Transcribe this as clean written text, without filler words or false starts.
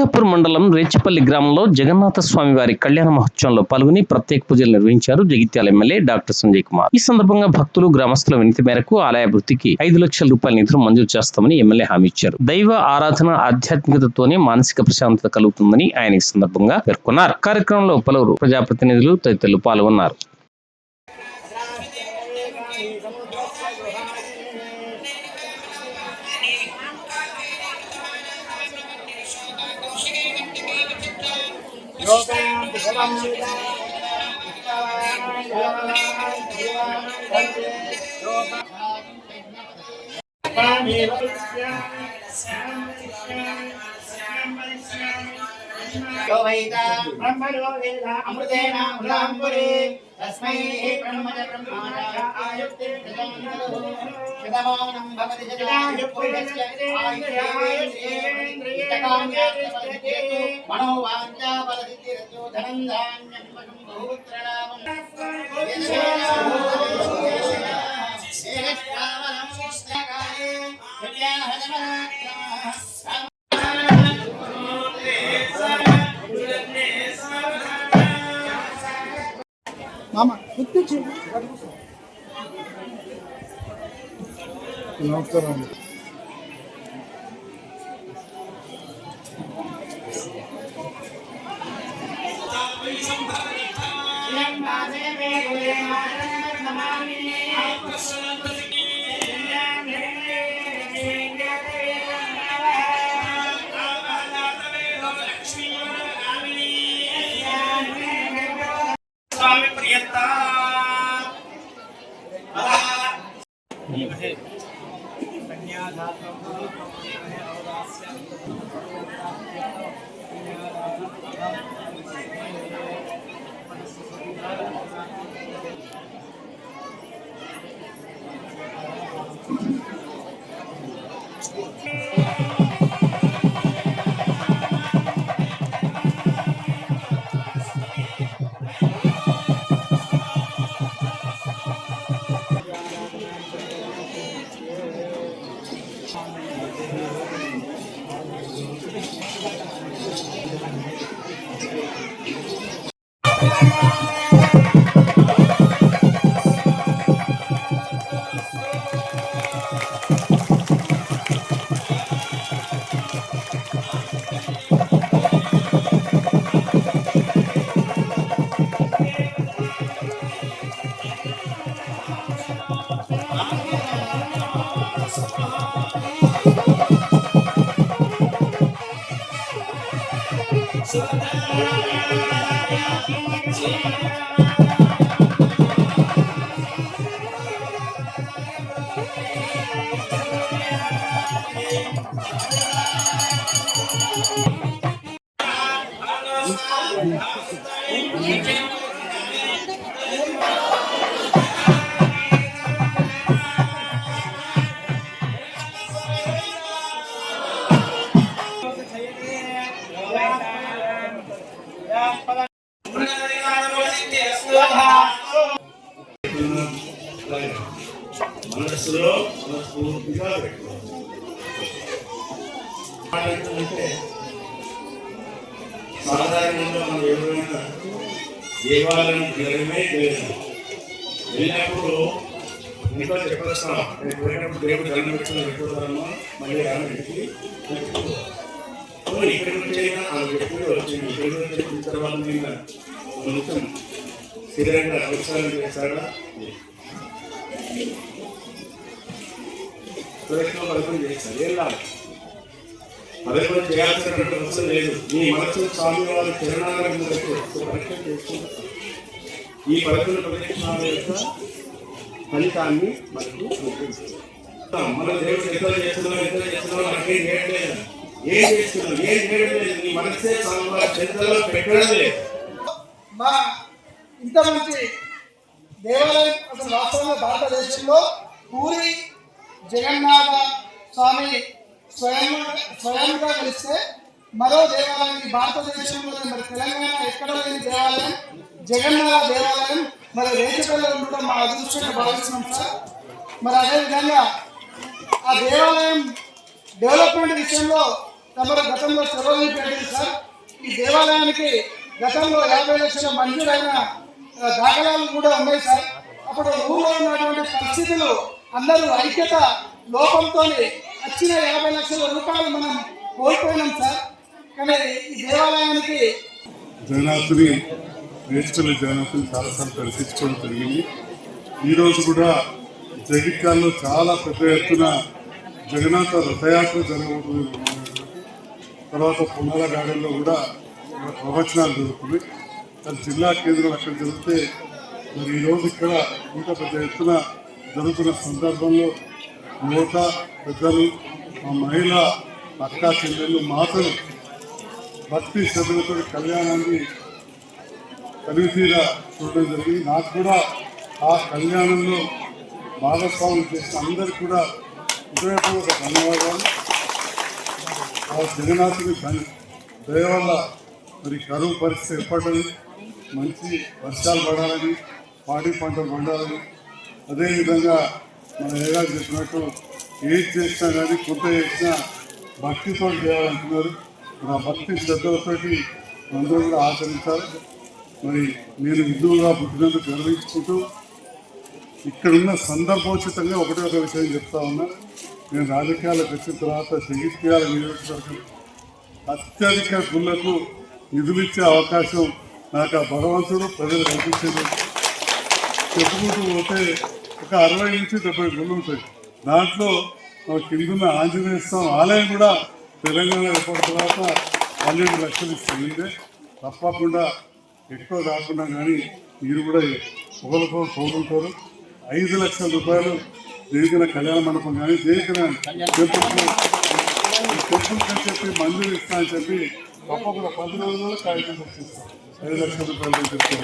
దుర్గాపూర్ మండలం రేచిపల్లి గ్రామంలో జగన్నాథ స్వామి వారి కళ్యాణ మహోత్సవంలో పాల్గొని ప్రత్యేక పూజలు నిర్వహించారు జగిత్యాల ఎమ్మెల్యే డాక్టర్ సంజయ్ కుమార్. ఈ సందర్భంగా భక్తులు గ్రామస్తుల వినతి మేరకు ఆలయ అభివృద్ధికి 5 లక్షల రూపాయల నిధులు మంజూరు చేస్తామని ఎమ్మెల్యే హామీ ఇచ్చారు. దైవ ఆరాధన ఆధ్యాత్మికతతోనే మానసిక ప్రశాంతత కలుగుతుందని ఆయన ఈ సందర్భంగా పేర్కొన్నారు. కార్యక్రమంలో పలువురు ప్రజాప్రతినిధులు తదితరులు పాల్గొన్నారు. अमृतेन अमृतांबुरे तस्मै ब्रह्मज ब्रह्माय आयुक्ते शतमानं भवति जनायुपुरस्य आयुर्वेन्द्रियेन्द्रियेन्द्रियेन्द्रिये मनोवाञ्छा बलसिद्धिरतो धनं धान्यं बहुपुत्रलाभं మామ గుర్తించి నమస్కారం. మనసులో మనస్ఫూర్తిగా పెట్టుకోవాలి. సాధారణంగా మనం ఎవరైనా దేవాలయం వెళ్ళినప్పుడు ఇంట్లో చెప్పేస్తాం, పోయినప్పుడు దేవుడు దండం పెట్టుకుని పెట్టుకోవడమో మళ్ళీ రామడికి ఇక్కడి నుంచి అయినా ఆ వ్యక్తులు వచ్చింది. ఇక్కడి నుంచి వచ్చిన తర్వాత మీద కొంచెం స్థిరంగా అవసరం చేస్తాడా పదకొండు చేస్తారు. ఏం లాభం? పదకొండు చేయాల్సినటువంటి అవసరం లేదు. మీ మనసు స్వామి వారి చరణాలను పరీక్ష చేసుకుంటారు. ఈ 11 ప్రదక్షిణాల యొక్క ఫలితాన్ని మనకు మన దేవుడు ఎంత చేస్తున్నాం నాకేం చేయట్లేదు, ఏం చేస్తున్నాం, ఏం చేయడం లేదు. నీ మనసే స్వామి వారి చేతుల్లో పెట్టడం లేదు. మా ఇంత మంచి దేవాలయం అసలు వాస్తవంగా భారతదేశంలో పూరి జగన్నాథ స్వామి స్వయంగా కలిస్తే మరో దేవాలయం భారతదేశంలో మరి తెలంగాణ ఎక్కడ లేని దేవాలయం జగన్నాథ దేవాలయం మరి రేచపల్లిలో ఉండడం మా అదృష్టంగా భావిస్తున్నాం సార్. మరి అదేవిధంగా ఆ దేవాలయం డెవలప్మెంట్ విషయంలో తమరు గతంలో చొరవ పెట్టింది సార్. ఈ దేవాలయానికి గతంలో 50 లక్షల మంజూరైన దాఖలాలు కూడా ఉన్నాయి సార్. అప్పుడు ఊళ్ళో ఉన్నటువంటి పరిస్థితులు అందరూ ఐక్యత లోపంతో వచ్చిన 50 లక్షల రూపాయలు మనం కోల్పోయినాం సార్. కానీ ఈ దేవాలయానికి జగన్నాథుని వేస్తున్న జగన్నాథుని చాలాసార్లు దర్శించుకోవడం జరిగింది. ఈరోజు కూడా జగిత్యాలలో చాలా పెద్ద ఎత్తున జగన్నాథ రథయాత్ర జరగబోతుంది. తర్వాత పునాల గార్డెన్లో కూడా ప్రవచనాలు జరుగుతున్నాయి. అది జిల్లా కేంద్రం అక్కడ జరిగితే మరి ఈరోజు ఇక్కడ ఇంత పెద్ద ఎత్తున జరుగుతున్న సందర్భంలో యువత పెద్దలు మా మహిళా అక్కా చెల్లెళ్ళు మాతలు భక్తి శ్రద్ధలతో కళ్యాణాన్ని కలిసిగా చూడడం జరిగింది. నాకు కూడా ఆ కళ్యాణంలో భాగస్వామ్యం చేసిన అందరికీ కూడా హృదయపూర్వక ధన్యవాదాలు. ఆ జగన్నాథుని దయ వల్ల మరి కరువు పరిస్థితి ఏర్పడాలని, మంచి వర్షాలు పడాలని, పాడి పంటలు పండాలని, అదేవిధంగా మన ఏగా చెప్పినట్టు ఏది చేసినా కానీ కొంత చేసినా భక్తితో చేయాలంటున్నారు. ఆ భక్తి శ్రద్ధలతోటి అందరూ కూడా ఆచరించాలి. మరి నేను హిందువుగా పుట్టినందుకు గర్వించుకుంటూ ఇక్కడున్న సందర్భోచితంగా ఒకటే ఒక విషయం చెప్తా ఉన్నా. నేను రాజకీయాలకు వచ్చిన తర్వాత జగిత్యాల నియోజకవర్గం అత్యధిక గుళ్లకు నిధులు ఇచ్చే అవకాశం నాకు ఆ భగవంతుడు ప్రజలు కల్పించేది. చెప్పుకుంటూ పోతే ఒక 60 నుంచి 70 గుళ్ళు ఉంటాయి. దాంట్లో కిందున్న ఆంజనేయ స్వామి ఆలయం కూడా తెలంగాణ ఏర్పడిన తర్వాత 12 లక్షలు ఇస్తుంది. తప్పకుండా ఎక్కువ కాకుండా కానీ మీరు కూడా ఒకరికో తోడుంటారు. 5 లక్షల రూపాయలు జరిగిన కళ్యాణ మండపం కానీ జరిగిన టెంపుల్ అని చెప్పి మంజూరు ఇస్తా అని చెప్పి తప్పకుండా 10 రోజుల్లో కార్యక్రమం చేస్తాం. 5 లక్షల రూపాయలు చెప్తారు.